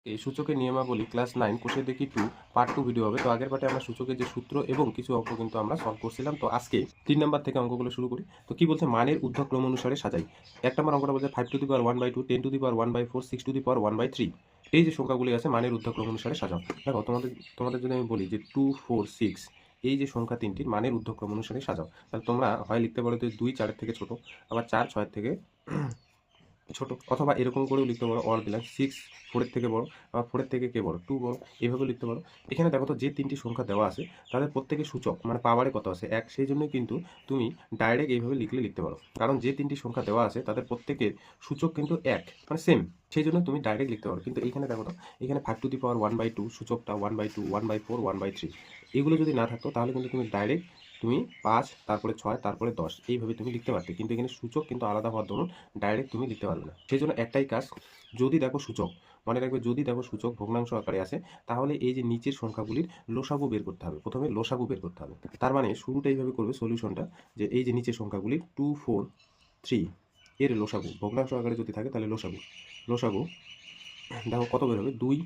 এই সূচকের নিয়মাবলী ক্লাস 9 কোষে দেখি 2 পার্ট 2 ভিডিও হবে। তো আগের পার্টে আমরা সূচকের যে সূত্র এবং কিছু অঙ্ক কিন্তু আমরা সলভ করছিলাম। তো আজকে 3 নাম্বার থেকে অঙ্কগুলো শুরু করি। তো কি বলছে, মানের ঊর্ধ্বক্রম অনুসারে সাজাই। 1 নম্বর অঙ্কটা বলছে 5 to the power 1/2, 10 to the power 1/4, 6 to the power 1/3। এই যে সংখ্যাগুলি আছে মানের ঊর্ধ্বক্রম অনুসারে সাজাও। দেখো তোমাদের যদি আমি বলি যে 2 4 6, এই যে সংখ্যা তিনটির মানের ঊর্ধ্বক্রম অনুসারে সাজাও, তাহলে তোমরা হয় লিখতে পারো যে 2 4 এর থেকে ছোট, আবার 4 6 এর থেকে ছোট, অথবা এরকম করেও লিখতে পারো অর দিলাম 6 4 এর থেকে বড়, আবার 4 এর থেকে কে বড় 2 বড়, এইভাবে লিখতে পারো। এখানে দেখো তো যে তিনটি সংখ্যা দেওয়া আছে তাদের প্রত্যেকের সূচক মানে পাওয়ারে কত আছে 1, সেই জন্যই কিন্তু তুমি ডাইরেক্ট এইভাবে লিখতে পারো, কারণ যে তিনটি সংখ্যা দেওয়া আছে তাদের প্রত্যেকের সূচক কিন্তু 1 মানে সেম, সেই জন্য তুমি ডাইরেক্ট লিখতে পারো। কিন্তু এইখানে দেখো তো, এখানে 5 টু দি পাওয়ার 1/2 সূচকটা 1/2 1/4 1/3, এগুলো যদি না থাকতো তাহলে কিন্তু তুমি 5 তারপরে 6 তারপরে 10 এইভাবে তুমি লিখতে পারতে, কিন্তু এখানে সূচক কিন্তু আলাদা হওয়ার দরুন ডাইরেক্ট তুমি লিখতে পারবে না। সেই জন্য একটাই কাজ, যদি দেখো সূচক, মনে রাখবে যদি দেখো সূচক ভগ্নাংশ আকারে আছে, তাহলে এই যে নিচের সংখ্যাগুলির লসাগু বের করতে হবে। প্রথমে লসাগু বের করতে হবে। তার মানে শুরুটা এইভাবে করবে সলিউশনটা, যে এই যে নিচের সংখ্যাগুলির 2 4 3 এর লসাগু ভগ্নাংশ আকারে যদি থাকে তাহলে লসাগু দেখো কত বের হবে, 2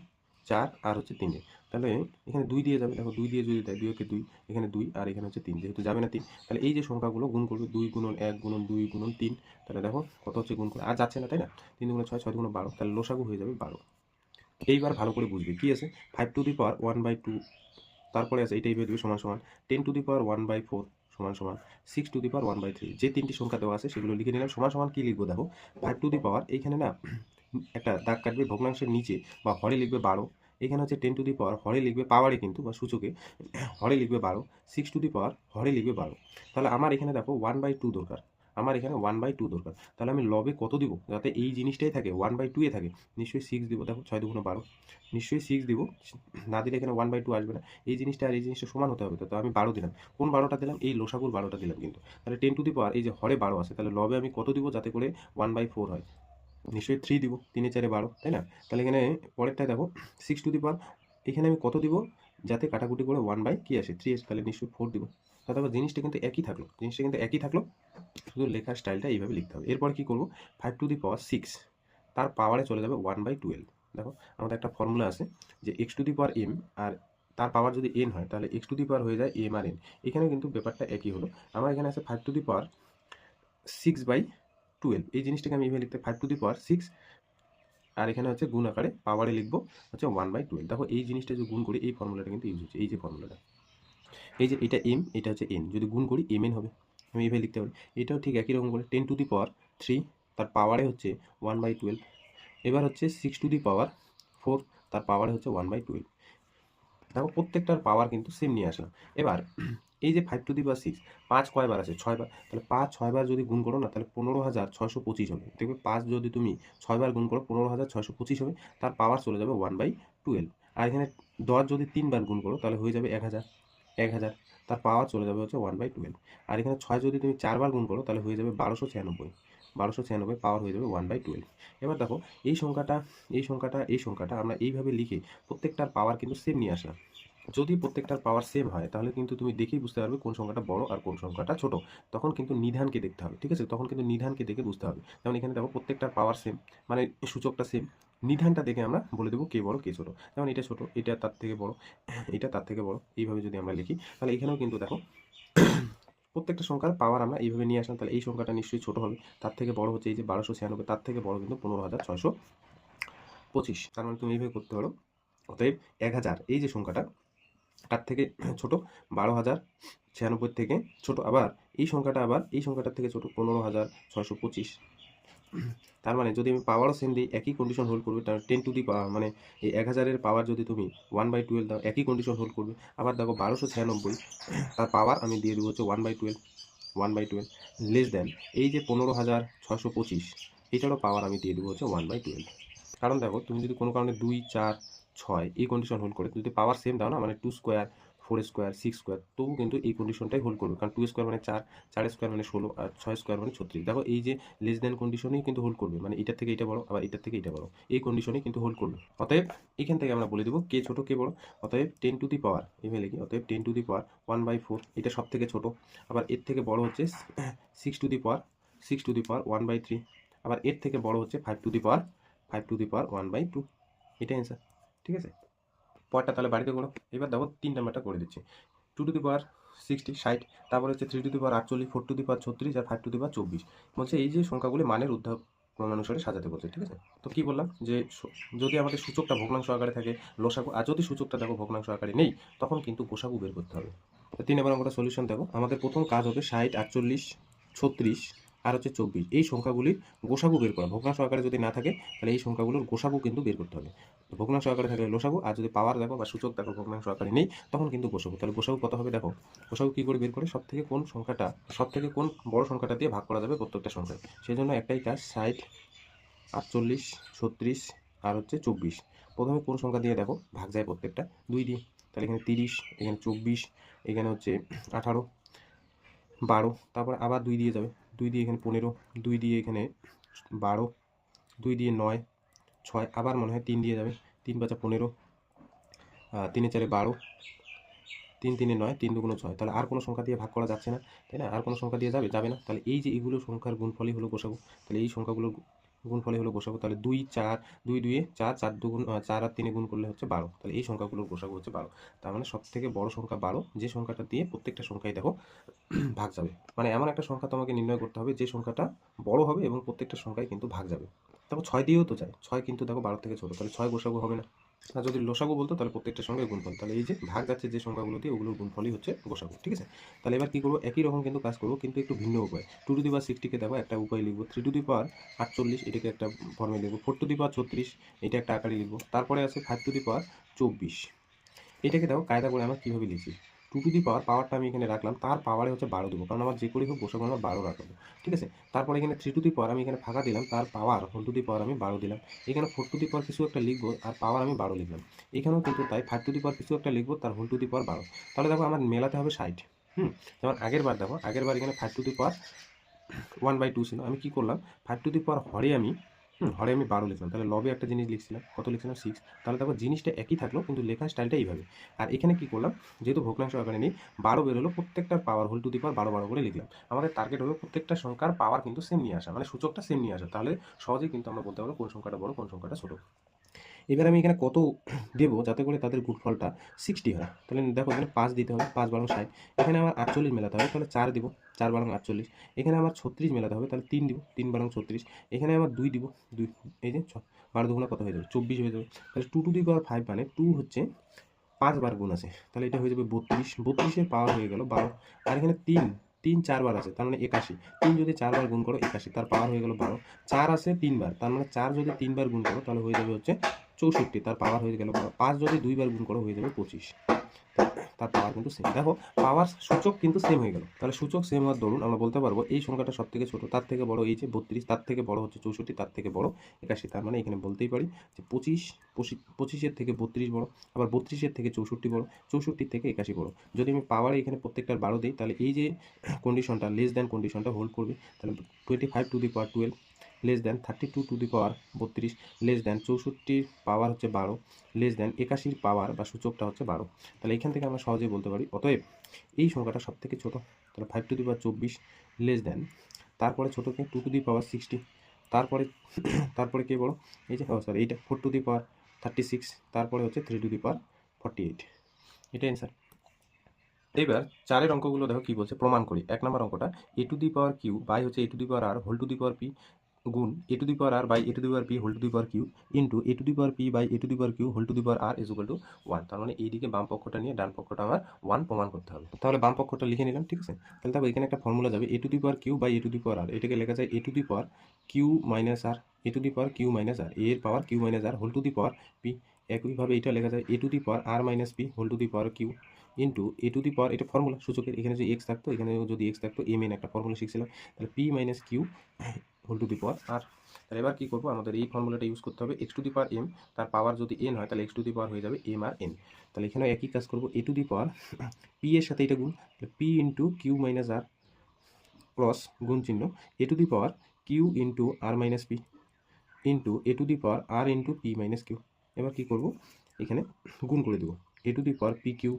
4 আর হচ্ছে 3। তাহলে এখানে 2 দিয়ে যাবে, দেখো 2 দিয়ে যদি দেয় 2 একে 2, এখানে 2 আর এখানে হচ্ছে 3, যেহেতু যাবে না 3, তাহলে এই যে সংখ্যাগুলো গুণ করবে 2 গুণন 1 গুণন 2 গুণন 3, তাহলে দেখো কত হচ্ছে গুণ করে, আর যাচ্ছে না তাই না, 3 গুণে 6 6 গুণে 12, তাহলে লসাগু হয়ে যাবে 12। এইবার ভালো করে বুঝবে কি আছে, 5 টু দি পাওয়ার 1/2, তারপরে আছে এইটাই বের হবে সমান সমান 10 টু দি পাওয়ার 1/4 সমান সমান 6 টু দি পাওয়ার 1/3। যে তিনটি সংখ্যা দেওয়া আছে সেগুলো লিখে নিলাম, সমান সমান কি লিখবো দেখো, 5 টু দি পাওয়ার এইখানে না একটা দাগ কাটবে ভগ্নাংশের নিচে বা হরে লিখবে 12, এখানে হচ্ছে 10 টু দি পাওয়ার হরে লিখবে পাওয়ারে কিন্তু বা সূচকে হরে লিখবে 12, 6 টু দি পাওয়ার হরে লিখবে 12। তাহলে আমার এখানে দেখো 1/2 দরকার, আমার এখানে 1/2 দরকার, তাহলে আমি লবে কত দিব যাতে এই জিনিসটাই থাকে 1/2 এ থাকে, নিশ্চয়ই 6 দিব, দেখো 6 2 12, নিশ্চয়ই 6 দিব, না দিলে এখানে 1/2 আসবে না, এই জিনিসটা আর এই জিনিসটা সমান হতে হবে। তো আমি 12 দিলাম, কোন 12টা দিলাম, এই লসাগুর 12টা দিলাম কিন্তু। তাহলে 10 টু দি পাওয়ার এই যে হরে 12 আছে, তাহলে লবে আমি কত দিব যাতে করে 1/4 হয়, নিশ্চয়ই 3 দিব, 3 4 12 তাই না। তাহলে এখানে পরেরটায় দেখো 6 টু দি পাওয়ার, এখানে আমি কত দিব যাতে কাটাকুটি করে 1 কি আসে 3 আসে, তাহলে নিশ্চয়ই 4 দিব। তাহলে দেখো জিনিসটা কিন্তু একই থাকলো, শুধু লেখার স্টাইলটা এইভাবে লিখতে হবে। এরপর কি করব, 5 টু দি পাওয়ার 6 তার পাওয়ারে চলে যাবে 1/12। দেখো আমাদের একটা ফর্মুলা আছে যে x to the power m, আর তার পাওয়ার যদি এন হয় তাহলে এক্স টু দি পাওয়ার হয়ে যায় এম আর এন। এখানে কিন্তু ব্যাপারটা একই হলো, আমার এখানে আছে 5 টু দি পাওয়ার 6/12, এই জিনিসটাকে আমি এইভাবে লিখতে 5 টু দি পাওয়ার 6, আর এখানে হচ্ছে গুণ আকারে পাওয়ারে লিখবো হচ্ছে 1/12। দেখো এই জিনিসটা যদি গুণ করি এই ফর্মুলাটা কিন্তু ইউজ হচ্ছে, এই যে ফর্মুলাটা, এই যে এটা এম এটা হচ্ছে এন, যদি গুণ করি এম এন হবে, আমি এইভাবে লিখতে পারি। এটাও ঠিক একই রকম করে 10 টু দি পাওয়ার 3 তার পাওয়ারে হচ্ছে 1/12। এবার হচ্ছে 6 টু দি পাওয়ার 4 তার পাওয়ারে হচ্ছে 1/12। দেখো প্রত্যেকটার পাওয়ার কিন্তু সেম নিয়ে আসলাম। এবার এই যে 5 টু দি পাওয়ার 6, 5 কয়বার আছে 6 বার, তাহলে 5 6 বার যদি গুণ করো না তাহলে 15,625 হবে। দেখবে 5 যদি তুমি 6 বার গুণ করো 15,625 হবে, তার পাওয়ার চলে যাবে 1/12। আর এখানে 10 যদি 3 বার গুণ করো তাহলে হয়ে যাবে 1000, তার পাওয়ার চলে যাবে হচ্ছে 1/12। আর এখানে 6 যদি তুমি 4 বার গুণ করো তাহলে হয়ে যাবে 1296 পাওয়ার হয়ে যাবে 1/12। এবার দেখো এই সংখ্যাটা আমরা এইভাবে লিখে প্রত্যেকটার পাওয়ার কিন্তু সেম নিয়ে আসলাম। যদি প্রত্যেকটার পাওয়ার সেম হয় তাহলে কিন্তু তুমি দেখেই বুঝতে পারবে কোন সংখ্যাটা বড় আর কোন সংখ্যাটা ছোট। তখন কিন্তু নিধানকে দেখতে হবে, ঠিক আছে, তখন কিন্তু নিধানকে দেখে বুঝতে হবে। যেমন এখানে দেখো প্রত্যেকটার পাওয়ার সেম, মানে সূচকটা সেম, নিধানটা দেখে আমরা বলে দেবো কে বড় কে ছোট। যেমন এটা ছোট, এটা তার থেকে বড়, এটা তার থেকে বড়, এইভাবে যদি আমরা লিখি তাহলে এখানেও কিন্তু দেখো প্রত্যেকটা সংখ্যার পাওয়ার আমরা এইভাবে নিয়ে আসলাম। তাহলে এই সংখ্যাটা নিশ্চয়ই ছোট হবে, তার থেকে বড় হচ্ছে এই যে 1296, তার থেকে বড় কিন্তু 15,625। তার মানে তুমি এইভাবে করতে পারো। অতএব 1000 এই যে সংখ্যাটা তার থেকে ছোট, 12,096 থেকে ছোট, আবার এই সংখ্যাটার থেকে ছোট 15,625। তার মানে যদি আমি পাওয়ারও সেম দিই একই কন্ডিশন হোল্ড করবে, তার 10 টু দি পাওয়ার মানে এই 1000-এর পাওয়ার যদি তুমি 1/12 দাও একই কন্ডিশন হোল্ড করবে। আবার দেখো 1296 তার পাওয়ার আমি দিয়ে দেবো হচ্ছে 1/12 লেস দেন এই যে 15,625, এটারও পাওয়ার আমি দিয়ে দেবো হচ্ছে 1/12। কারণ দেখো তুমি যদি কোনো কারণে 2 4 6 এই কন্ডিশন হোল্ড করে যদি পাওয়ার সেম দাও না, মানে 2 স্কোয়ার 4 স্কোয়ার 6 স্কোয়ার, তবু কিন্তু এই কন্ডিশনটাই হোল্ড করবে, কারণ 2 স্কোয়ার মানে 4, 4 স্কোয়ার মানে 16, আর 6 স্কোয়ার মানে 36। দেখো এই যে লেস দেন কন্ডিশনেই কিন্তু হোল্ড করবে, মানে এটার থেকে এটা বড় আবার এটার থেকে এটা বড়, এই কন্ডিশনেই কিন্তু হোল্ড করবে। অতএব এখান থেকে আমরা বলে দেবো কে ছোট কে বড়। অতএব 10 টু দি পাওয়ার এভাবে লিখি, অতএব 10 টু দি পাওয়ার 1/4 এটা সব থেকে ছোট, আবার এর থেকে বড় হচ্ছে 6 টু দি পাওয়ার 1/3, আবার এর থেকে বড় হচ্ছে 5 টু দি পাওয়ার 1/2। এটাই অ্যান্সার। ঠিক আছে, পরেরটা তাহলে বাড়িতে করো। এবার দেখো 3 নাম্বারটা করে দিচ্ছি। 2 টু দি পাওয়ার 60 60, তারপরে হচ্ছে 3 to the power 48, 4 to the power 36 আর 5 টু দি পাওয়ার 24। বলছে এই যে সংখ্যাগুলি মানের ঊর্ধ্ব ক্রমানুসারে সাজাতে বলছে। ঠিক আছে, তো কি বললাম যে যদি আমাদের সূচকটা ভগ্নাংশ আকারে থাকে লসাগু, আর যদি সূচকটা দেখো ভগ্নাংশ আকারে নেই তখন কিন্তু গোসাগু বের করতে হবে। তো 3 নম্বর অঙ্কটা সলিউশন দেখো। আমাদের প্রথম কাজ হবে 60, 48, 36 আর হচ্ছে 24 এই সংখ্যাগুলির গোসাগু বের করা। ভগ্নাংশ আকারে যদি না থাকে তাহলে এই সংখ্যাগুলোর গোসাগু কিন্তু বের করতে হবে। ভগ্নাংশ আকারে থাকলে লসাগু, আর যদি পাওয়ার দেখো বা সূচক দেখো ভগ্নাংশ আকারে নেই তখন কিন্তু গোসাগু। তাহলে গোসাগু কত হবে দেখো। গোসাগু কী করে বের করে, সব থেকে কোন বড় সংখ্যাটা দিয়ে ভাগ করা যাবে প্রত্যেকটা সংখ্যায়। সেই জন্য একটাই কাজ, 60, 48, 36 আর হচ্ছে 24। প্রথমে কোন সংখ্যা দিয়ে দেখো ভাগ যায় প্রত্যেকটা, 2 দিয়ে। তাহলে এখানে 30, এখানে 24, এখানে হচ্ছে 18, 12, তারপরে আবার 2 দিয়ে যাবে, 2 দিয়ে এখানে 15, 2 দিয়ে এখানে 12, 2 দিয়ে 9, 6, আবার মনে হয় 3 দিয়ে যাবে, 3 5 15, 3 4 12, 3 3 9, 3 2 6। তাহলে আর কোনো সংখ্যা দিয়ে ভাগ করা যাচ্ছে না, তাই না? আর কোনো সংখ্যা দিয়ে যাবে না। তাহলে এই যে এগুলো সংখ্যার গুণফলই হলো গোসাগু। তাহলে এই সংখ্যাগুলোর গুণফলই হলো গোসাগু। তাহলে 2 4, 2 2 4, 4 2 4 আর 3 গুণ করলে হচ্ছে 12। তাহলে এই সংখ্যাগুলোর গোসাগু হচ্ছে 12। তার মানে সব থেকে বড় সংখ্যা 12, যে সংখ্যাটা দিয়ে প্রত্যেকটা সংখ্যাই দেখো ভাগ যাবে। মানে এমন একটা সংখ্যা তোমাকে নির্ণয় করতে হবে যে সংখ্যাটা বড় হবে এবং প্রত্যেকটা সংখ্যায় কিন্তু ভাগ যাবে। তারপর 6 দিয়েও তো যায়, 6 কিন্তু দেখো 12 থেকে ছোট, তাহলে 6 গোসাগু হবে না। আর যদি লসাগু বলতো তাহলে প্রত্যেকটার সঙ্গে গুণফল। তাহলে এই যে ভাগ যাচ্ছে যে সংখ্যাগুলো দিয়ে ওগুলোর গুণফলই হচ্ছে গোসাগু। ঠিক আছে, তাহলে এবার কী করবো, একই রকম কিন্তু কাজ করবো কিন্তু একটু ভিন্ন উপায়। 2 টু দি পাওয়ার 60কে দেখো একটা উপায় লিখবো, 3 টু দি পাওয়ার 48 এটাকে একটা ফর্মে লিখবো, 4 টু দি পাওয়ার 36 এটা একটা আকারে লিখবো, তারপরে আছে 5 টু দি পাওয়ার 24। এটাকে দেখো কায়দা করে আমরা কীভাবে লিখি। 2 টু দি পাওয়ারটা আমি এখানে রাখলাম, তার পাওয়ারে হচ্ছে 12 দেবো, কারণ আমার যে করেই হোক গোসাগু আমার 12 রাখবো। ঠিক আছে, তারপরে এখানে 3 টু দি পাওয়ার আমি এখানে ফাঁকা দিলাম, তার পাওয়ার হোল টু দি পাওয়ার আমি 12 দিলাম। এখানে 4 টু দি পাওয়ার কিছু একটা লিখবো আর পাওয়ার আমি 12 লিখলাম। এখানেও কিন্তু তাই 5 টু দি পাওয়ার কিছু একটা লিখবো, তার হোল টু দি পাওয়ার 12। তাহলে দেখো আমার মেলাতে হবে 60। যেমন আগের বার দেখো, আগের বার এখানে 5 টু দি পাওয়ার 1/2 ছিল, আমি কি করলাম 5 টু দি পাওয়ার হরে আমি 12 লিখলাম। তাহলে লবে একটা জিনিস লিখছিলাম, কত লিখছিলাম 6। তাহলে দেখো জিনিসটা একই থাকলো কিন্তু লেখার স্টাইলটা এইভাবে। আর এখানে কি করলাম, যেহেতু ভগ্নাংশ আকারে নেই 12 বের হলো, প্রত্যেকটার পাওয়ার হোল টু দি পাওয়ার 12 12 করে লিখলাম। আমাদের টার্গেট হবে প্রত্যেকটা সংখ্যার পাওয়ার কিন্তু সেম নিয়ে আসা, মানে সূচকটা সেম নিয়ে আসা। তাহলে সহজেই কিন্তু আমরা বলতে পারবো কোন সংখ্যাটা বড় কোন সংখ্যাটা ছোট। এবার আমি এখানে কত দেবো যাতে করে তাদের গুণফলটা 60 হয়। তাহলে দেখো এখানে 5 দিতে হবে, 5 12 60। এখানে আমার 48 মেলাতে হবে, তাহলে 4 দিব, 4 12 48। এখানে আমার 36 মেলাতে হবে, তাহলে 3 দিব, 3 12 36। এখানে আমার 2 দিব, 2 এই যে 12 দুগুণা কত হয়ে যাবে 24 হয়ে যাবে। তাহলে 2 টু দি পাওয়ার 5 মানে 2 হচ্ছে 5 বার গুণ আছে, তাহলে এটা হয়ে যাবে 32। 32-এর পাওয়ার হয়ে গেল 12। আর এখানে 3 4 বার আছে, তার মানে 81। 3 যদি 4 বার গুণ করো 81, তার পাওয়ার হয়ে গেল 12। 4 আছে 3 বার, তার মানে 4 যদি 3 বার গুণ করো তাহলে হয়ে যাবে হচ্ছে 64, তার পাওয়ার হয়ে গেল 12। 5 যদি 2 বার গুণ করো হয়ে যাবে 25, তার পাওয়ার কিন্তু সেম। দেখো পাওয়ার সূচক কিন্তু সেম হয়ে গেল। তাহলে সূচক সেম হওয়ার দরুন আমরা বলতে পারবো এই সংখ্যাটা সব থেকে ছোট, তার থেকে বড় এই যে 32, তার থেকে বড় হচ্ছে 64, তার থেকে বড় 81। তার মানে এখানে বলতেই পারি যে 25-এর থেকে 32 বড়, আবার 32-এর থেকে 64 বড়, 64-র থেকে 81 বড়। যদি আমি পাওয়ারে এখানে প্রত্যেকটার 12 দিই তাহলে এই যে কন্ডিশনটা লেস দ্যান কন্ডিশনটা হোল্ড করবে। তাহলে 25 to the power 12 less than 32 to the power 32 less than 64-র পাওয়ার হচ্ছে 12 লেস দ্যান 81-র পাওয়ার বা সূচকটা হচ্ছে 12। তাহলে এখান থেকে আমরা সহজেই বলতে পারি অতএব এই সংখ্যাটা সব থেকে ছোটো। তাহলে 5 to the power 24 less than, তারপরে ছোটোকে 2 টু দি পাওয়ার 60, তারপরে কে বড়, এই যে সরি এইটা 4 টু দি পাওয়ার 36, তারপরে হচ্ছে 3 টু দি পাওয়ার 48। এটা অ্যান্সার। এবার 4-এর অঙ্কগুলো দেখো কি বলছে, প্রমাণ করি। 1 নম্বর অঙ্কটা a to the power q by হচ্ছে a to the power r whole to the power p গুণ a to the power r by a to the power p whole to the power q into a to the power p by a to the power q whole to the power r is equal to 1। তার মানে এইদিকে বাম পক্ষটা নিয়ে ডান পক্ষটা আমার 1 প্রমাণ করতে হবে। তাহলে বাম পক্ষটা লিখে নিলাম, ঠিক আছে। তাহলে দেখো এখানে একটা ফর্মুলা যাবে, a to the power q by a to the power r, এটাকে লেখা যায় a to the power q minus r, a to the power q minus r, এর power q minus r whole to the power p. একইভাবে এটা লেখা যায় a to the power r minus p whole to the power q into a to the power, এটা formula সূচকের, এখানে যদি x থাকতো এখানেও যদি এক্স থাকতো, এম এন একটা ফর্মুলা শিখছিলাম, তাহলে p minus q whole to the power r. তাহলে এবার কী করবো, আমাদের এই ফর্মুলাটা ইউজ করতে হবে, x to the power m, তার পাওয়ার যদি এন হয় তাহলে এক্স টু দি পাওয়ার হয়ে যাবে এম আর এন। তাহলে এখানেও একই কাজ করবো, এ টু দি পাওয়ার পি এর সাথে এটা গুণ, p into q minus r plus গুণ চিহ্ন a to the power q into r minus p into a to the power r into p minus q. এবার কী করবো, এখানে গুণ করে দেবো, a to the power p q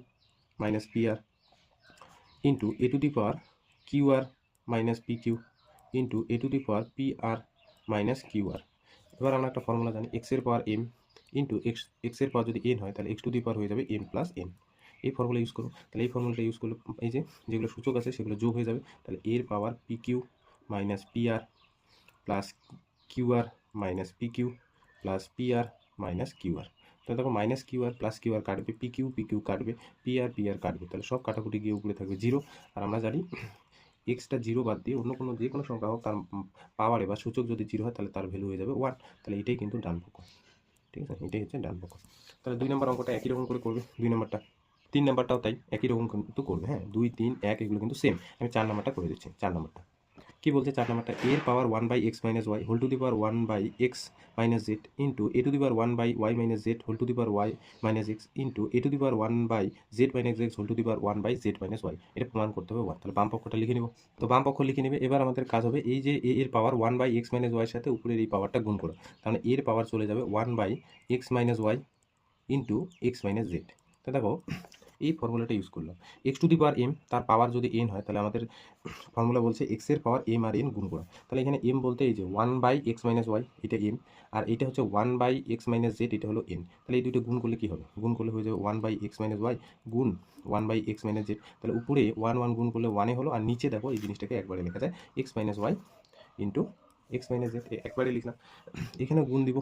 minus p r into a to the power q r minus p q into a to the power p r minus q r. এবার আমরা একটা ফর্মুলা জানি, এক্সের পাওয়ার এম ইন্টু এক্সের পাওয়ার যদি n হয় তাহলে x to the পাওয়ার হয়ে যাবে এন প্লাস এন। এই ফর্মুলা ইউজ করো। তাহলে এই ফর্মুলাটা ইউজ করলে এই যে যেগুলো সূচক আছে সেগুলো যোগ হয়ে যাবে। তাহলে এর power p q minus p r plus q r minus p q plus p r minus q r. তাহলে দেখো minus q r plus q r কাটবে, পি কিউ কাটবে, পি আর কাটবে, তাহলে সব কাটাকুটি গিয়ে উপরে থাকবে জিরো। আর আমরা জানি এক্সটা জিরো বাদ দিয়ে অন্য কোনো যে কোনো সংখ্যা হোক তার পাওয়ারে বা সূচক যদি জিরো হয় তাহলে তার ভ্যালু হয়ে যাবে 1। তাহলে এটাই কিন্তু ডান পক্ষ, ঠিক আছে, এটাই হচ্ছে ডান পক্ষ। তাহলে 2 নম্বর অঙ্কটা একই রকম করে করবে 2 নম্বরটা, 3 নম্বরটাও তাই একই রকম কিন্তু করবে। হ্যাঁ 2, 3, 1 এগুলো কিন্তু সেম। আমি 4 নম্বরটা করে দিচ্ছি। 4 নম্বরটা কি বলছে? 4 নম্বরটা এর power 1/x - y whole to the power 1/x - z into a to the power 1/y - z whole to the power y - x into a to the power 1/z - x whole to the power 1/z - y। এটা প্রমাণ করতে হবে 1। তাহলে বাম পক্ষটা লিখে নেব। তো বাম পক্ষ লিখে নেবে। এবার আমাদের কাজ হবে এই যে a এর পাওয়ার 1/x - y এর সাথে উপরের এই পাওয়ারটা গুণ করা। তাহলে এর পাওয়ার চলে যাবে 1/x - y into x - z। তো দেখো এই ফর্মুলাটা ইউজ করলাম। X to the power m তার পাওয়ার যদি এন হয় তাহলে আমাদের ফর্মুলা বলছে এক্স এর পাওয়ার এম আর এন গুণ করা। তাহলে এখানে এম বলতে এই যে 1/x - y এটা এম, আর এটা হচ্ছে 1/x - z এটা হলো এন। তাহলে এই দুটো গুণ করলে কি হবে? গুণ করলে হয়ে যাবে 1/x - y গুণ 1/x - z। তাহলে উপরে 1 গুণ করলে 1 হলো, আর নিচে দেখো এই জিনিসটাকে একবারে লেখা যায় x - y into x - z একবারে লিখলাম। এখানে গুণ দিব।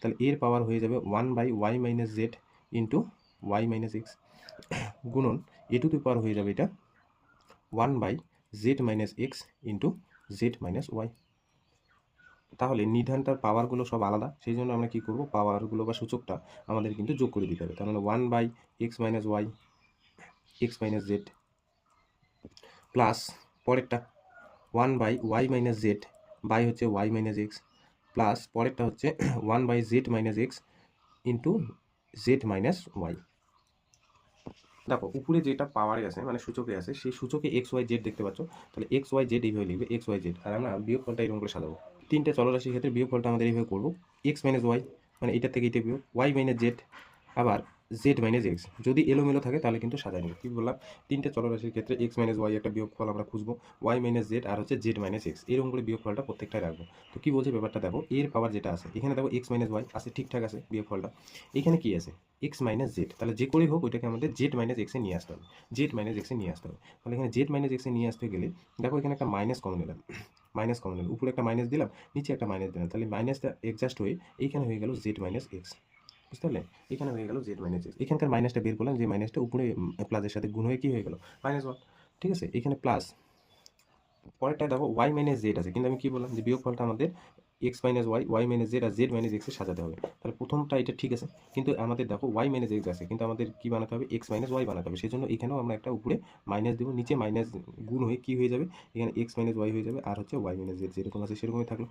তাহলে এর পাওয়ার হয়ে যাবে 1/y - z into y - x গুণন এ টু দি পাওয়ার হয়ে যাবে এটা 1/z - x into z - y। তাহলে নির্ধারণটার পাওয়ারগুলো সব আলাদা, সেই জন্য আমরা কী করবো, পাওয়ারগুলো বা সূচকটা আমাদের কিন্তু যোগ করে দিতে হবে। তাহলে 1/x - y x - z plus পরেরটা 1/y - z বাই হচ্ছে y - x প্লাস পরেরটা হচ্ছে 1/z - x into z - y। দেখো উপরে যেটা পাওয়ারে আছে মানে সূচকে আছে সেই সূচকে এক্স ওয়াই জেড দেখতে পাচ্ছ। তাহলে এক্স ওয়াই জেড এইভাবে লিখবে এক্স ওয়াই জেড, আর আমরা বিয়োগফলটা এরকম করে সাজাবো। তিনটে চলরাশির ক্ষেত্রে বিয়োগফলটা আমাদের এইভাবে করবো। এক্স মাইনাস ওয়াই মানে এটা থেকে এটা বিয়োগ, ওয়াই মাইনাস জেড আবার জেড মাইনাস এক্স। যদি এলোমেলো থাকে তাহলে কিন্তু সাজাই নেব। কী বললাম? তিনটে চলরাশির ক্ষেত্রে এক্স মাইনাস ওয়াই একটা বিয়োগফল আমরা খুঁজবো, ওয়াই মাইনাস জেড আর হচ্ছে জেড মাইনাস এক্স, এরকম করে বিয়োগফলটা প্রত্যেকটাই রাখবো। তো কী বলছে ব্যাপারটা দেখো, এর পাওয়ার যেটা আছে এখানে দেখো এক্স মাইনাস ওয়াই আছে, ঠিকঠাক আছে বিয়োগফলটা। এখানে কি আছে? X minus Z. তাহলে যে করেই হোক ওইটাকে আমাদের জেড মাইনাস এক্সে নিয়ে আসতে হবে, জেড মাইনাস এক্সে নিয়ে আসতে হবে। তাহলে এখানে জেড মাইনাস এক্সে নিয়ে আসতে গেলে দেখো এখানে একটা মাইনাস কমন নিলাম, মাইনাস কমন নিলাম, উপরে একটা মাইনাস দিলাম, নিচে একটা মাইনাস দিলাম। তাহলে মাইনাসটা অ্যাডজাস্ট হয়ে এইখানে হয়ে গেল জেড মাইনাস এক্স, বুঝতে পারলে? এখানে হয়ে গেল জেড মাইনাস এক্স। এখানকার মাইনাসটা বের করলাম, যে মাইনাসটা উপরে প্লাসের সাথে গুণ হয়ে কী হয়ে গেল? -1। ঠিক আছে, এখানে প্লাস। পরেরটা দেখো ওয়াই মাইনাস জেড আছে, কিন্তু আমি কী বললাম যে বিয়োগফলটা আমাদের x minus y, y minus z আর জেড মাইনাস এক্সে সাজাতে হবে। তাহলে প্রথমটা এটা ঠিক আছে, কিন্তু আমাদের দেখো ওয়াই মাইনাস এক্স আছে, কিন্তু আমাদের কী বানাতে হবে? এক্স মাইনাস ওয়াই বানাতে হবে। সেই জন্য এখানেও আমরা একটা উপরে মাইনাস দেবো, নিচে মাইনাস গুণ হয়ে কী হয়ে যাবে? এখানে এক্স মাইনাস ওয়াই হয়ে যাবে, আর হচ্ছে ওয়াই মাইনাস জেড যেরকম আছে সেরকমই থাকলো।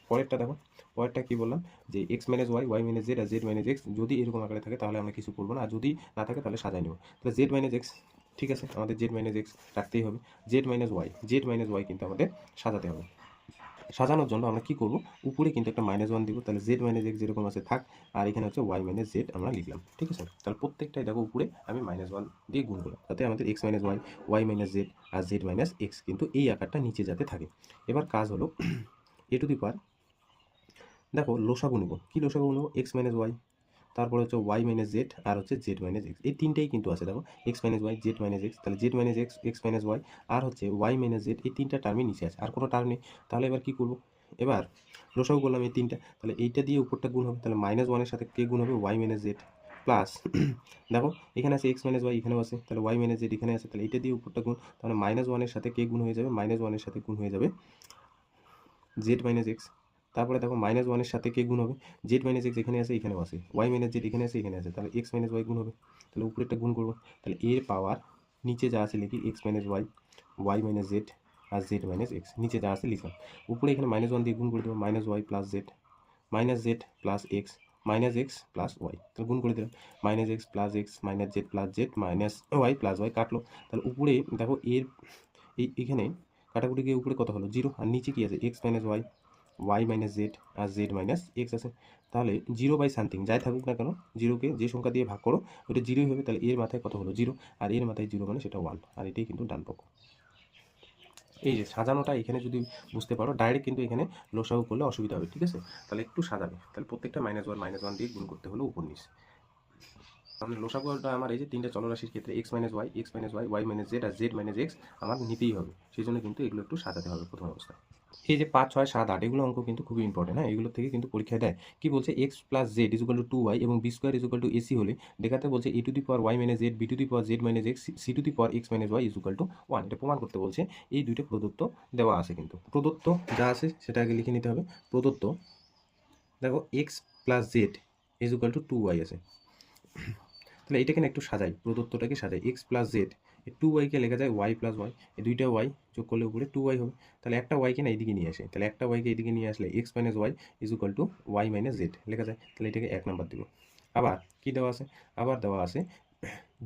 পরেরটা দেখো, পরেরটা কী বললাম যে x minus y, y minus z আর জেড মাইনাস এক্স যদি এরকম আকারে থাকে তাহলে আমরা কিছু করবো না, আর যদি না থাকে তাহলে সাজাই নেব। তাহলে জেড মাইনাস এক্স, ঠিক আছে, আমাদের জেড মাইনাস এক্স রাখতেই হবে। জেড মাইনাস ওয়াই কিন্তু আমাদের সাজাতে হবে। সাজানোর জন্য আমরা কি করব, উপরে কিন্তু একটা -1 দিব। তাহলে জেড মাইনাস এক্স যেরকম আছে থাক, আর এখানে হচ্ছে ওয়াই মাইনাস জেড আমরা লিখলাম, ঠিক আছে। তাহলে প্রত্যেকটাই দেখো উপরে আমি -1 দিয়ে গুণ করলাম, যাতে আমাদের x minus y, y minus z আর জেড মাইনাস এক্স কিন্তু এই আকারটা নিচে যাতে থাকে। এবার কাজ হলো এ টু দি পাওয়ার, দেখো লসাগু নেব। কী লসাগু নেব? এক্স মাইনাস ওয়াই, তারপরে হচ্ছে ওয়াই মাইনাস জেড আর হচ্ছে জেড মাইনাস এক্স, এই তিনটেই কিন্তু আছে দেখো, x minus y, z minus x. তাহলে z minus x, x minus y আর হচ্ছে ওয়াই মাইনাস জেড, এই তিনটা টার্মই নিচে আছে, আর কোনো টার্ম নেই। তাহলে এবার কী করবো? এবার লসাগু করলাম এই তিনটা, তাহলে এইটা দিয়ে উপরটা গুণ হবে। তাহলে -1 সাথে কে গুণ হবে? ওয়াই মাইনাস জেড প্লাস দেখো এখানে আছে এক্স মাইনাস ওয়াই, এখানেও আছে, তাহলে ওয়াই মাইনাস জেড এখানে আছে, তাহলে এইটা দিয়ে উপরটা গুণ। তাহলে -1 সাথে কে গুণ হয়ে যাবে? -1 সাথে গুণ হয়ে যাবে জেড মাইনাস এক্স। তারপরে দেখো -1 সাথে কে গুণ হবে? জেড মাইনাস এক্স এখানে আছে, এখানেও আছে, ওয়াই মাইনাস জেড এখানে আছে, এখানে আছে, তাহলে এক্স মাইনাস ওয়াই গুণ হবে। তাহলে উপরেরটা গুণ করবো। তাহলে এর পাওয়ার নিচে যা আছে লিখি x minus y, y minus z আর জেড মাইনাস এক্স, নিচে যা আছে লিখলাম। উপরে এখানে -1 দিয়ে গুণ করে দেবো, minus y plus z, minus z plus x, minus x plus y. তাহলে গুণ করে দিলাম, minus x plus x, minus z plus z, minus y plus y কাটলো। তাহলে উপরে দেখো এর এখানে কাটাকুটি গিয়ে উপরে কত হলো? 0, আর নিচে কি আছে? X minus y, y minus z আর জেড মাইনাস এক্স আছে। তাহলে 0/সামথিং যাই থাকুক না কেন, 0কে যে সংখ্যা দিয়ে ভাগ করো ওটা 0ই হবে। তাহলে এর মাথায় কত হলো? 0, আর এর মাথায় 0 মানে সেটা 1, আর এটাই কিন্তু ডান পক্ষ। এই যে সাজানোটা এখানে যদি বুঝতে পারো, ডাইরেক্ট কিন্তু এখানে লসাগু করলে অসুবিধা হবে, ঠিক আছে? তাহলে একটু সাজাবে, তাহলে প্রত্যেকটা -1 দিয়ে গুণ করতে হলো উপর নিচ। মানে লসাগুটা আমার এই যে তিনটা চলরাশির ক্ষেত্রে x - y, x - y, y - z আর z - x আমার নিতেই হবে, সেই জন্য কিন্তু এগুলো একটু সাজাতে হবে প্রথম অবস্থায়। এই যে 5, 6, 7, 8 এগুলো অঙ্ক কিন্তু খুবই ইম্পর্টেন্ট, হ্যাঁ? এগুলো থেকে কিন্তু পরীক্ষায় দেয়। কি বলছে x + z = 2y এবং b² = ac হলে দেখাতে বলছে a to the power y - z, b two the power z - x, c two the power x - y = 1। এটা প্রমাণ করতে বলছে। এই দুইটা প্রদত্ত দেওয়া আছে কিন্তু। প্রদত্ত যা আছে সেটা আগে লিখে নিতে হবে। প্রদত্ত দেখো x + z = 2y আছে। তাহলে এটাকে না একটু সাজাই, প্রদত্তটাকে সাজাই। x + z, এই 2y কে লেখা যায় y + y, এই দুইটা y যোগ করলে উপরে 2y হবে। তাহলে একটা y কে না এইদিকে নিয়ে আসে, তাহলে একটা y কে এইদিকে নিয়ে আসলে x - y = y - z লেখা যায়। তাহলে এটাকে 1 নাম্বার দিব। আবার কি দেওয়া আছে? আবার দেওয়া আছে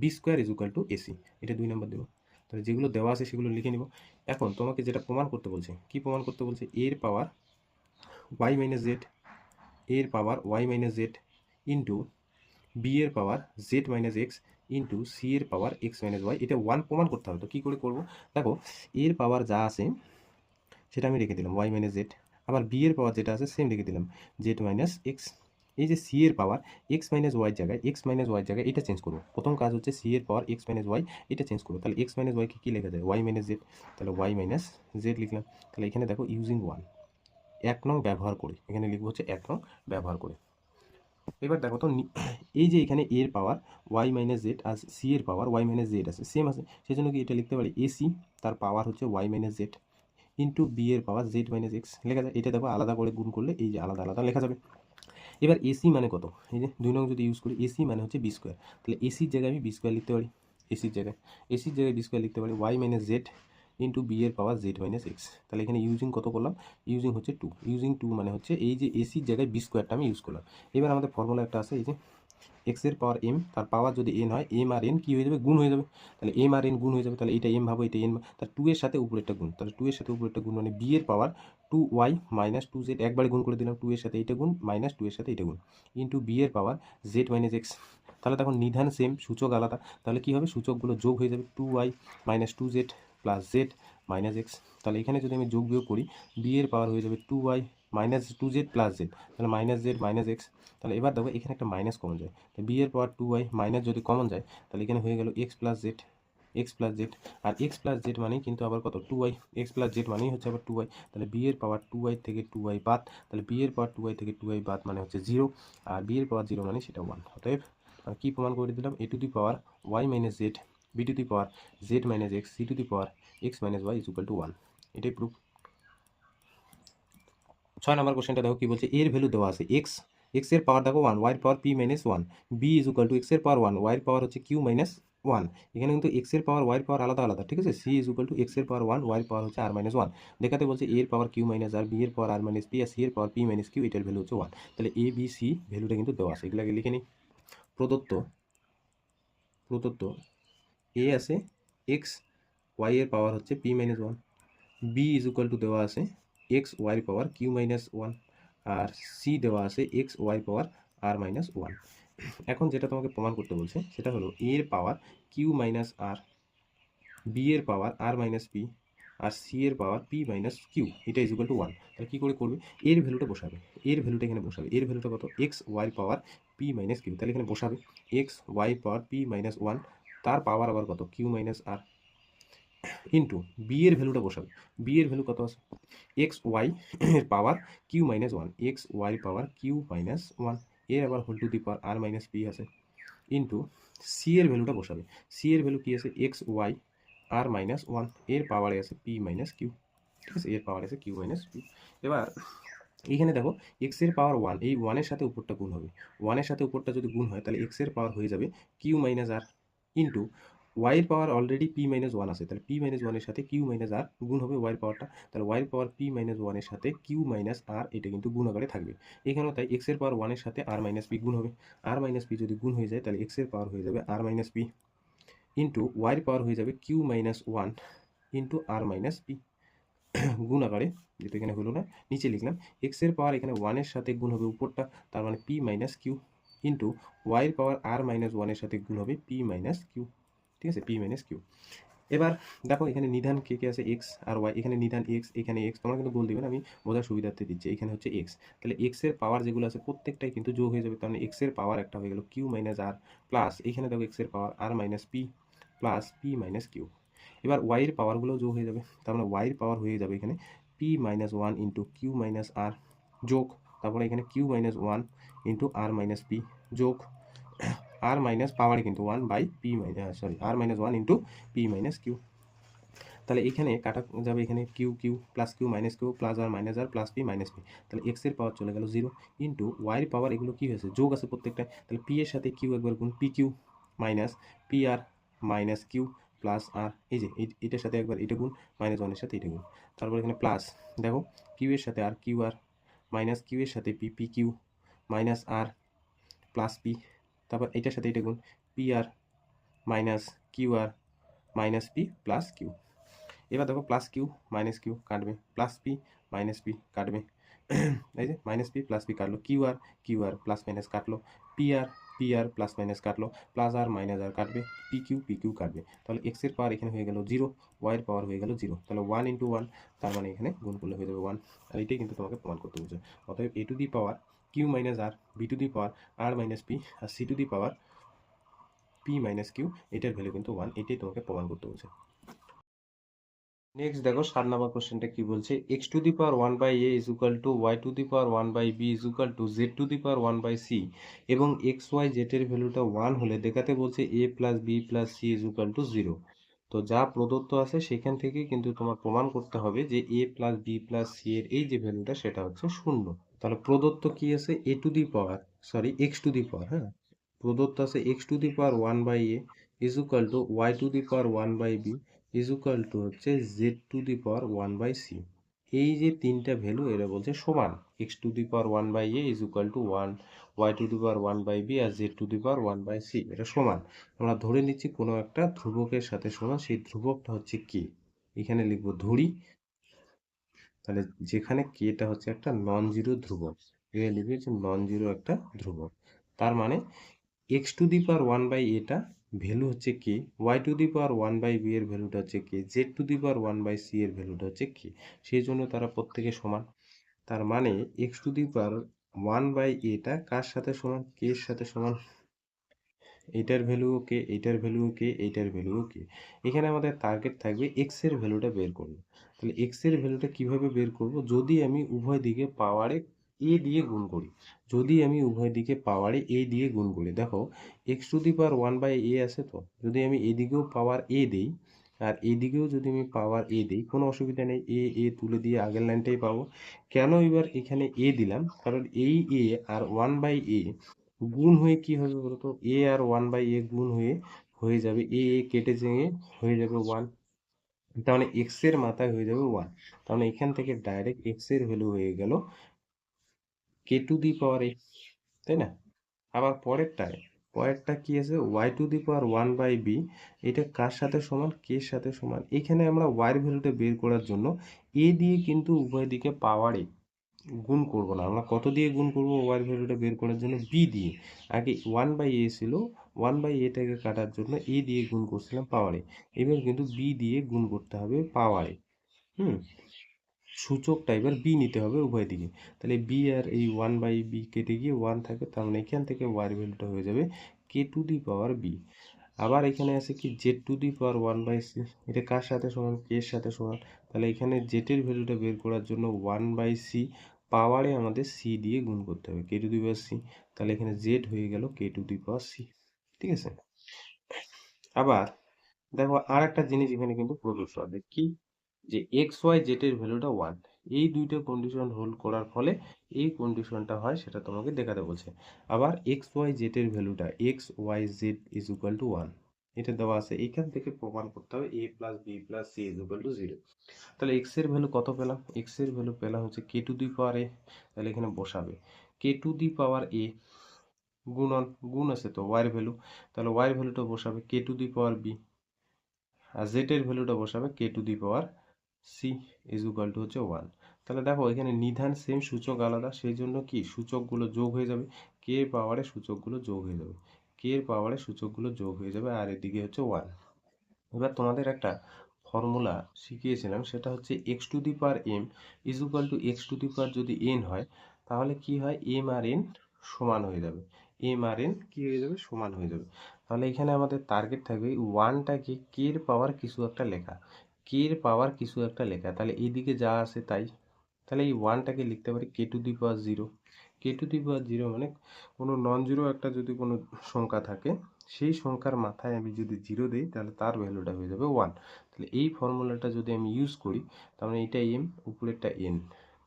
b² = ac, এটা 2 নাম্বার দেব। তাহলে যেগুলো দেওয়া আছে সেগুলো লিখে নিব। এখন তোমাকে যেটা প্রমাণ করতে বলছে, কি প্রমাণ করতে বলছে? এর পাওয়ার y - z, এর পাওয়ার y - z ইন্টু b এর পাওয়ার z - x ইন্টু c এর পাওয়ার x - y, এটা 1 প্রমাণ করতে হবে। তো কী করে করব? দেখো, এর পাওয়ার যা আছে সেটা আমি রেখে দিলাম y - z, আবার b এর পাওয়ার যেটা আছে সেম রেখে দিলাম z - x। এই যে c এর পাওয়ার x - y এর জায়গায় এটা চেঞ্জ করব। প্রথম কাজ হচ্ছে c এর পাওয়ার x - y এটা চেঞ্জ করব। তাহলে x - y কে কী লেখা যায়? y - z, তাহলে y - z লিখলাম। তাহলে এখানে দেখো ইউজিং 1, 1 নং ব্যবহার করে, এখানে লিখবো হচ্ছে 1 নং ব্যবহার করে। এবার দেখো তো এই যে এখানে এর পাওয়ার y - z আর c এর পাওয়ার y - z আছে, সেম আছে, সেজন্য কি এটা লিখতে পারি ac, তার পাওয়ার হচ্ছে y - z ইন্টু b এর পাওয়ার z - x লেখা যায়। এটা দেখো আলাদা করে গুণ করলে এই যে আলাদা আলাদা লেখা যাবে। এবার ac মানে কত? এই যে 2 নং যদি ইউজ করি, ac মানে হচ্ছে b², তাহলে ac এর জায়গায় আমি b² লিখতে পারি। ac এর জায়গায় b² লিখতে পারি y - z ইন্টু b এর পাওয়ার z - x। তাহলে এখানে ইউজিং কত করলাম? ইউজিং হচ্ছে 2। ইউজিং 2 মানে হচ্ছে এই যে ac এর জায়গায় b²টা আমি ইউজ করলাম। এবার আমাদের ফর্মুলা একটা আছে, এই যে x এর পাওয়ার m, তার পাওয়ার যদি n হয়, m আর n কি হয়ে যাবে? গুণ হয়ে যাবে। তাহলে m আর n গুণ হয়ে যাবে, তাহলে এটা m ভাবো, এটা n, তাহলে 2 এর সাথে উপরেরটা গুণ, তাহলে 2 এর সাথে উপরেরটা গুণ মানে b এর পাওয়ার 2y - 2z, একবারে গুণ করে দিলাম, 2 এর সাথে এইটা গুণ মাইনাস 2 এর সাথে এটা গুণ ইন্টু b এর পাওয়ার z - x। তাহলে দেখো নিধান সেম, সূচক আলাদা, তাহলে কি হবে? সূচকগুলো যোগ হয়ে যাবে, 2y - 2z plus z - x। তাহলে এখানে যদি আমি যোগ বিয়োগ করি, b এর পাওয়ার হয়ে যাবে 2y - 2z প্লাস z, তাহলে -z - x। তাহলে এবার দেখো এখানে একটা মাইনাস কমন যায়, তো b এর পাওয়ার 2y মাইনাস যদি কমন যায়, তাহলে এখানে হয়ে গেল x প্লাস z, আর x প্লাস z মানেই কিন্তু আবার কত? 2y, x প্লাস z মানেই হচ্ছে আবার 2y। তাহলে b এর পাওয়ার 2y থেকে 2y বাদ, তাহলে b এর পাওয়ার 2y থেকে 2y বাদ মানে হচ্ছে 0, আর b এর পাওয়ার 0 মানে সেটা 1। অতএব কি প্রমাণ করে দিলাম? a to the power y - z, b two the power z - x, c two the power x - y = 1। এটাই প্রুফ। 6 নম্বর কোশ্চেনটা দেখো কি বলছে? এর ভ্যালু দেওয়া আছে x, x এর পাওয়ার দেখো 1, y এর পাওয়ার p - 1, b = x এর পাওয়ার 1, y এর পাওয়ার হচ্ছে q - 1। এখানে কিন্তু x এর পাওয়ার y এর পাওয়ার আলাদা আলাদা, ঠিক আছে? c = x এর পাওয়ার 1, y এর পাওয়ার হচ্ছে r - 1। দেখাতে বলছে a এর পাওয়ার q - r, b এর পাওয়ার r - p আর c এর পাওয়ার p - q, এটার ভ্যালু হচ্ছে 1। তাহলে a b c ভ্যালুটা কিন্তু দেওয়া আছে, এগুলো আগে লিখে নিই। প্রদত্ত a আছে x, y এর পাওয়ার হচ্ছে p - 1, b = দেওয়া আছে x, y এর পাওয়ার q - 1, আর c দেওয়া আছে x, y এর পাওয়ার r - 1। এখন যেটা তোমাকে প্রমাণ করতে বলছে সেটা হলো a এর পাওয়ার q - r, b এর পাওয়ার r - p আর c এর পাওয়ার p - q, এটা = 1। তাহলে কী করে করবে? এর ভ্যালুটা বসাবে, এর ভ্যালুটা এখানে বসাবে। এর ভ্যালুটা কত? x, y এর পাওয়ার p - q, তাহলে এখানে বসাবে x, y এর পাওয়ার p - 1, তার পাওয়ার আবার কত? q - r ইন্টু b এর ভ্যালুটা বসাবে। b এর ভ্যালু কত আছে? x, y এর পাওয়ার q - 1, x, y এর পাওয়ার q - 1, এর আবার whole to the power r - p আছে ইন্টু c এর ভ্যালুটা বসাবে। c এর ভ্যালু কি আছে? x, y, r - 1, এর পাওয়ারে আছে p - q, ঠিক আছে? এর পাওয়ারে আছে q - q। এবার এইখানে দেখো x এর পাওয়ার 1, এই 1 এর সাথে উপরটা গুণ হবে। 1 এর সাথে উপরটা যদি গুণ হয়, তাহলে x এর পাওয়ার হয়ে যাবে q - r ইন্টু y এর পাওয়ার অলরেডি p - 1 আছে, তাহলে p - 1 এর সাথে q - r গুণ হবে y এর পাওয়ারটা, তাহলে y এর পাওয়ার p - 1 এর সাথে q - r, এটা কিন্তু গুণ আকারে থাকবে। এখানেও তাই x এর পাওয়ার 1 এর সাথে r - p গুণ হবে। r - p যদি গুণ হয়ে যায়, তাহলে x এর পাওয়ার হয়ে যাবে r - p ইন্টু y এর পাওয়ার হয়ে যাবে q - 1 ইন্টু r - p গুণ আকারে, যেহেতু এখানে হলো না নিচে লিখলাম। x এর পাওয়ার এখানে 1 এর সাথে গুণ হবে উপরটা, তার মানে p - q ইন্টু y এর পাওয়ার r - 1 এর সাথে গুণ হবে p - q, ঠিক আছে? p - q। এবার দেখো এখানে নিধান কে কে আছে এক্স আর ওয়াই, এখানে নিধান এক্স, এখানে এক্স, তোমরা কিন্তু গোল দিবে না, আমি বোঝার সুবিধার্থে দিচ্ছি। এখানে হচ্ছে এক্স, তাহলে এক্স এর পাওয়ার যেগুলো আছে প্রত্যেকটাই কিন্তু যোগ হয়ে যাবে, তার মানে এক্স এর পাওয়ার একটা হয়ে গেল কিউ মাইনাস আর, প্লাস এখানে দেখো এক্স এর power r minus p, plus p minus q. এবার ওয়াই এর পাওয়ারগুলো যোগ হয়ে যাবে, তার মানে ওয়াই এর পাওয়ার হয়ে যাবে এখানে p minus one into q minus r, যোগ তারপরে এখানে q minus one into r minus p, যোগ আর মাইনাস পাওয়ারে কিন্তু one by p minus r minus one into p minus q. তাহলে এখানে কাটা যাবে, এখানে q q plus q minus q plus r plus p minus p, তাহলে x এর পাওয়ার চলে গেল 0 ইন্টু ওয়াই পাওয়ার, এগুলো কি হয়েছে যোগ আছে প্রত্যেকটা, তাহলে পি এর সাথে কিউ একবার গুণ P q minus p r minus q plus আর, এই যে এটার সাথে একবার এটা গুণ মাইনাস ওয়ানের সাথে এটা গুণ, তারপর এখানে প্লাস দেখো কিউ এর সাথে আর কিউ আর মাইনাস কিউ এর সাথে P P q minus r plus P, তারপর এটার সাথে এটা গুণ P r minus q r minus p plus Q. এবার দেখো প্লাস কিউ কাটবে, প্লাস পি মাইনাস পি কাটবে, এই যে মাইনাস পি প্লাস পি কাটলো, কিউ আর প্লাস মাইনাস কাটলো, পি আর প্লাস মাইনাস কাটলো, প্লাস আর মাইনাস আর কাটবে, পি কিউ কাটবে, তাহলে এক্স এর পাওয়ার এখানে হয়ে গেল 0, ওয়াই এর পাওয়ার হয়ে গেল 0, তাহলে 1 ইন্টু 1, তার মানে এখানে গুণ করলে হয়ে যাবে 1, আর এটাই কিন্তু তোমাকে প্রমাণ করতে বলছে। অতএব a to the power q minus r, b to the power r minus p, আর c to the power p minus q, এটার ভ্যালু কিন্তু 1, এটাই তোমাকে প্রমাণ করতে বলছে। নেক্সট দেখো 7 নাম্বার কোশ্চেনটা কি বলছে, x to the power 1 by a is equal to y to the power 1 by b is equal to z to the power 1 by c, এবং এক্স ওয়াই জেড এর ভ্যালুটা 1 হলে দেখাতে বলছে a plus b plus c is equal to 0। তো যা প্রদত্ত আছে সেখান থেকে কিন্তু তোমার প্রমাণ করতে হবে যে এ প্লাস বি প্লাস সি এর এই যে ভ্যালুটা সেটা হচ্ছে 0। তাহলে প্রদত্ত কি আছে, a to the power x to the power, হ্যাঁ প্রদত্ত আছে x to the power 1 by a is equal to y to the power 1 by b is equal to হচ্ছে z to the power 1 by c. এই যে তিনটা value এরা বলছে সমান, x to the power 1 by a is equal to 1, y to the power 1 by b আর z to the power 1 by c, এটা সমান। আমরা ধরে নিচ্ছি কোনো একটা ধ্রুবকের সাথে সমান, সেই ধ্রুবকটা হচ্ছে কে, এখানে লিখবো ধরি, তাহলে যেখানে কেটা হচ্ছে একটা নন জিরো ধ্রুবক, এখানে লিখবে যে নন জিরো একটা ধ্রুবক, তার মানে x to the power 1 by এটা ভ্যালু হচ্ছে k, y to the power 1 by b এর ভ্যালুটা হচ্ছে k, z to the power 1 by c এর ভ্যালুটা হচ্ছে কে, সেই জন্য তারা প্রত্যেকে সমান। তার মানে x to the power 1 by এটা কার সাথে সমান, কে এর সাথে সমান, এইটার ভ্যালু ওকে, এইটার ভ্যালু ওকে, এইটার ভ্যালু ওকে। এখানে আমাদের টার্গেট থাকবে এক্স এর ভ্যালুটা বের করব। তাহলে এক্স এর ভ্যালুটা কিভাবে বের করব, যদি আমি উভয় দিকে পাওয়ারে এ দিয়ে গুণ করি, যদি আমি উভয় দিকে পাওয়ারে এ দিয়ে গুণ করি, দেখো x to the power 1 by a আছে, তো যদি আমি এদিকেও পাওয়ার এ দিই আর এদিকেও যদি আমি পাওয়ার এ দিই কোনো অসুবিধা নেই, এ এ তুলে দিয়ে আগের লাইনটাই পাবো। কেন এবার এখানে এ দিলাম, কারণ এই এ আর 1 বাই এ গুণ হয়ে কি হবে বলতো, এ আর 1 বাই এ গুণ হয়ে হয়ে যাবে এ এ কেটে যেয়ে হয়ে যাবে 1, তার মানে এক্স এর মাথায় হয়ে যাবে 1, তার মানে এখান থেকে ডাইরেক্ট এক্স এর ভ্যালু হয়ে গেল কে টু দি পাওয়ার এ, তাই না। আবার পরেরটা কি আছে, y to the power 1 by b, এটা কার সাথে সমান, কে এর সাথে সমান। এখানে আমরা ওয়াই এর ভ্যালুটা বের করার জন্য এ দিয়ে কিন্তু উভয় দিকে পাওয়ারে গুণ করব না, আমরা কত দিয়ে গুণ করব ওয়াই ভ্যালুটা বের করার জন্য, বি দিয়ে। আগে 1 বাই এ ছিল, 1 বাই এটাকে কাটার জন্য এ দিয়ে গুণ করছিলাম পাওয়ারে, এবার কিন্তু বি দিয়ে গুণ করতে হবে পাওয়ারে। হুম, সূচকটা এবার বি নিতে হবে উভয় দিকে, তাহলে বি আর এই 1 বাই বি কেটে গিয়ে 1 থাকে, তার মানে এখান থেকে ওয়াই ভ্যালুটা হয়ে যাবে k to the power B. আবার এখানে আছে কি z to the power 1 by c, এটা কার সাথে সমান, কে এর সাথে সমান, তাহলে এখানে জেড এর ভ্যালুটা বের করার জন্য 1 বাই সি পাওয়ারে আমাদের সি দিয়ে গুণ করতে হবে, কে টু দি পাওয়ার সি, তাহলে এখানে জেড হয়ে গেল কে টু দি পাওয়ার সি। ঠিক আছে, আবার দেখো আর একটা জিনিস এখানে কিন্তু প্রদর্শ হবে কি, যে এক্স ওয়াই জেড এর ভ্যালুটা 1, এই দুইটা কন্ডিশন হোল্ড করার ফলে এই কন্ডিশনটা হয়, সেটা তোমাকে দেখাতে বলছে। আবার এক্স ওয়াই জেড এর ভ্যালুটা x y z is equal to 1, এটা দেওয়া আছে, এখান থেকে প্রমাণ করতে হবে a plus b plus c is equal to 0। তাহলে এক্স এর ভ্যালু কত পেলাম, এক্স এর ভ্যালু পেলাম হচ্ছে কে টু দি পাওয়ার এ, তাহলে এখানে বসাবে কে টু দি পাওয়ার এ গুণন, গুণ আছে তো ওয়াই এর ভ্যালু, তাহলে ওয়াই এর ভ্যালুটা বসাবে k to the power b, আর জেড এর ভ্যালুটা বসাবে k to the power c is equal to হচ্ছে 1। তাহলে দেখো এখানে নিধান সেম, সূচক আলাদা, সেই জন্য কি সূচকগুলো যোগ হয়ে যাবে, কে এর পাওয়ারে সূচকগুলো যোগ হয়ে যাবে, কে এর পাওয়ারে সূচকগুলো যোগ হয়ে যাবে, আর এদিকে হচ্ছে 1। এবার তোমাদের একটা ফর্মুলা শিখিয়েছিলাম, সেটা হচ্ছে x to the power m is equal to x to the power যদি এন হয়, তাহলে কি হয়, এম আর এন সমান হয়ে যাবে। এম আর এন কি হয়ে যাবে, সমান হয়ে যাবে। তাহলে এখানে আমাদের টার্গেট থাকবে ওয়ানটাকে কে এর পাওয়ার কিছু একটা লেখা, কে এর পাওয়ার কিছু একটা লেখা। তাহলে এইদিকে যা আছে তাই। তাহলে এই ওয়ানটাকে লিখতে পারি k to the power zero. K to the power zero মানে কোনো নন জিরো একটা যদি কোনো সংখ্যা থাকে, সেই সংখ্যার মাথায় আমি যদি জিরো দিই, তাহলে তার ভ্যালুটা হয়ে যাবে ওয়ান। তাহলে এই ফর্মুলাটা যদি আমি ইউজ করি, তার মানে এটা এম, উপরেরটা এন।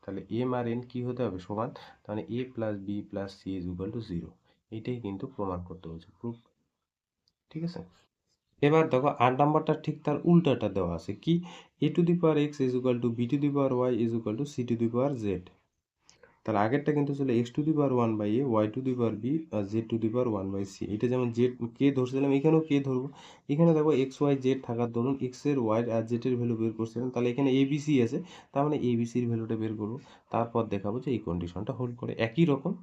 তাহলে এম আর এন কী হতে হবে, সমান। তাহলে a plus b plus c is equal to zero. এইটাই কিন্তু প্রমাণ করতে বলছে, প্রুফ। ঠিক আছে। এবার দেখো 8 নাম্বারটা ঠিক তার উল্টাটা দেওয়া আছে কি, a to the power x is equal to b to the power y is equal to c to the power z. তাহলে আগেরটা কিন্তু ছিল x to the power one by a, y to the power b, আর z to the power one by c. এটা যেমন Z কে ধরছিলাম, এখানেও কে ধরবো। এখানে দেখো এক্স ওয়াই জেড থাকার দরুন এক্স এর ওয়াই আর জেড এর ভ্যালু বের করছিলাম, তাহলে এখানে এবিসি আছে, তার মানে এবিসির ভ্যালুটা বের করবো। তারপর দেখাবো যে এই কন্ডিশনটা হোল্ড করে। একই রকম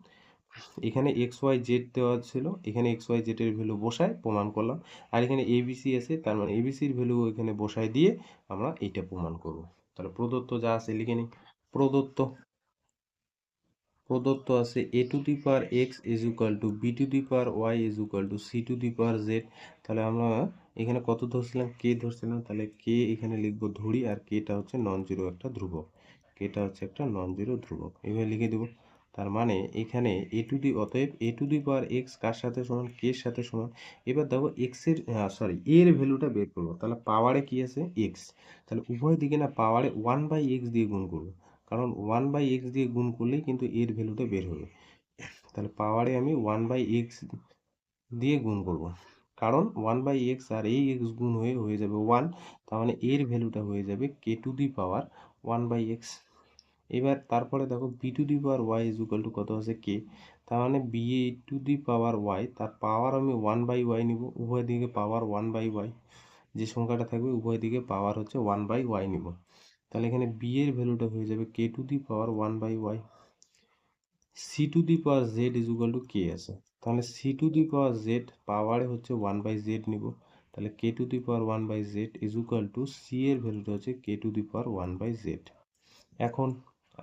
এখানে এক্স ওয়াই জেড দেওয়া ছিল, এখানে এক্স ওয়াই জেড এর ভ্যালু বসায় প্রমাণ করলাম। আর এখানে এবিসি আছে, তার মানে এবিসির ভ্যালু এখানে বসায় দিয়ে আমরা এইটা প্রমাণ করব। তাহলে প্রদত্ত যা আছে লিখে নিই। প্রদত্ত প্রদত্ত আছে a to the power x is equal to b to the power y is equal to c to the power z. তাহলে আমরা এখানে কত ধরছিলাম, কে ধরছিলাম, তাহলে কে এখানে লিখবো ধরি, আর কেটা হচ্ছে নন জিরো একটা ধ্রুবক, কেটা হচ্ছে একটা নন জিরো ধ্রুবক, এইভাবে লিখে দেবো। তার মানে এখানে অতএব a to the power x কার সাথে সমান, কে এর সাথে সমান। এবার দেখো এক্স এর এর ভ্যালুটা বের করবো। তাহলে পাওয়ারে কি আছে, এক্স। তাহলে উভয় দিকে না পাওয়ারে ওয়ান বাই এক্স দিয়ে গুণ করবো, কারণ ওয়ান বাই এক্স দিয়ে গুণ করলেই কিন্তু এর ভ্যালুটা বের হবে। তাহলে পাওয়ারে আমি ওয়ান বাই এক্স দিয়ে গুণ করব, কারণ ওয়ান বাই এক্স আর এই এক্স গুণ হয়ে হয়ে যাবে ওয়ান। তার মানে এর ভ্যালুটা হয়ে যাবে k to the power one by x. এবার তারপরে দেখো b to the power y is equal to কত আছে, কে। তার মানে b to the power y, তার পাওয়ার আমি ওয়ান বাই ওয়াই নিব, উভয় দিকে পাওয়ার ওয়ান বাই ওয়াই। যে সংখ্যাটা থাকবে উভয় দিকে পাওয়ার হচ্ছে ওয়ান বাই ওয়াই নিব। তাহলে এখানে বি এর ভ্যালুটা হয়ে যাবে k to the power one by y. C to the power z is equal to k আছে, তাহলে c to the power z পাওয়ারে হচ্ছে ওয়ান বাই জেড নিব। তাহলে k to the power one by z is equal to c এর ভ্যালুটা হচ্ছে k to the power one by z. এখন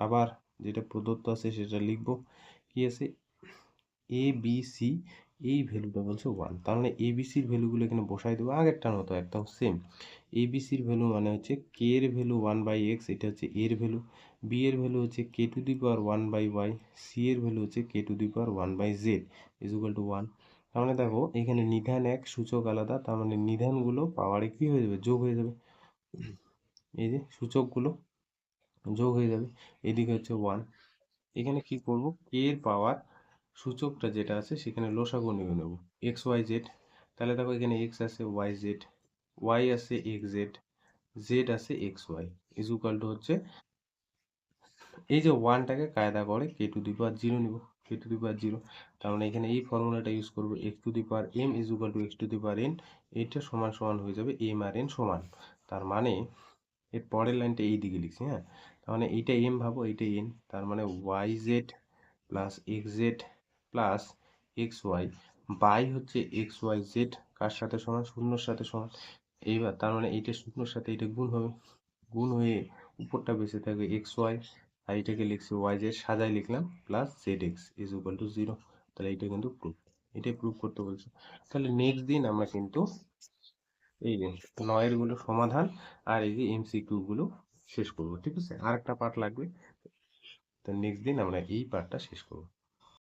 আবার যেটা প্রদত্ত আছে সেটা লিখব। কি আছে, এ বি সি, এই ভ্যালুটা বলছে ওয়ান। তার মানে এ বি সির ভ্যালুগুলো এখানে বসাই দেবো আগেরটার মতো একদম same. A B sir value মানে হচ্ছে কে এর ভ্যালু ওয়ান বাই এক্স, এটা হচ্ছে এর ভ্যালু। বি এর ভ্যালু হচ্ছে k to the power one by y. C এর ভ্যালু হচ্ছে k to the power one by z is equal to one. তার মানে দেখো এখানে নিধান এক, সূচক আলাদা, তার মানে নিধানগুলো পাওয়ারে কি হয়ে যাবে, যোগ হয়ে যাবে। এই যে সূচকগুলো যোগ হয়ে যাবে, এদিকে হচ্ছে ওয়ান। এখানে কি করব, কে এর পাওয়ার সূচকটা যেটা আছে সেখানে লসাগু নিয়ে নেব, এক্স ওয়াই জেড। তাহলে দেখো এখানে এক্স আছে, ওয়াই জেড, ওয়াই আছে এক্স জেড, জেড আছে x y, is equal to হচ্ছে এই যে ওয়ানটাকে কায়দা করে কে টু দি পাওয়ার জিরো নিব, কে টু দি পাওয়ার জিরো। তার মানে এখানে এই ফর্মুলাটা ইউজ করবো, x to the power m is equal to x to the power n. এইটা সমান সমান হয়ে যাবে এম আর এন সমান। তার মানে এর পরের লাইনটা এই দিকে লিখছি, হ্যাঁ। তার মানে এইটা এম ভাবো, এইটা এন। তার মানে y z plus x z plus x y by হচ্ছে এক্স ওয়াই জেড, কার সাথে সমান, শূন্যর সাথে সমান। এইবার তার মানে এইটা শূন্যর সাথে এটা গুণ হবে, গুণ হয়ে উপরটা বেঁচে থাকবে এক্স ওয়াই, আর এটাকে লিখছি ওয়াই জেড সাজাই লিখলাম, plus Z x is equal to zero. তাহলে এটা কিন্তু প্রুফ, এটাই প্রুফ করতে বলছে। তাহলে নেক্সট দিন আমরা কিন্তু এই যে নয়ের গুলো সমাধান আর এই যে এমসিকিউ গুলো শেষ করবো, ঠিক আছে। আর একটা পার্ট লাগবে, তো নেক্সট দিন আমরা এই পার্টটা শেষ করবো।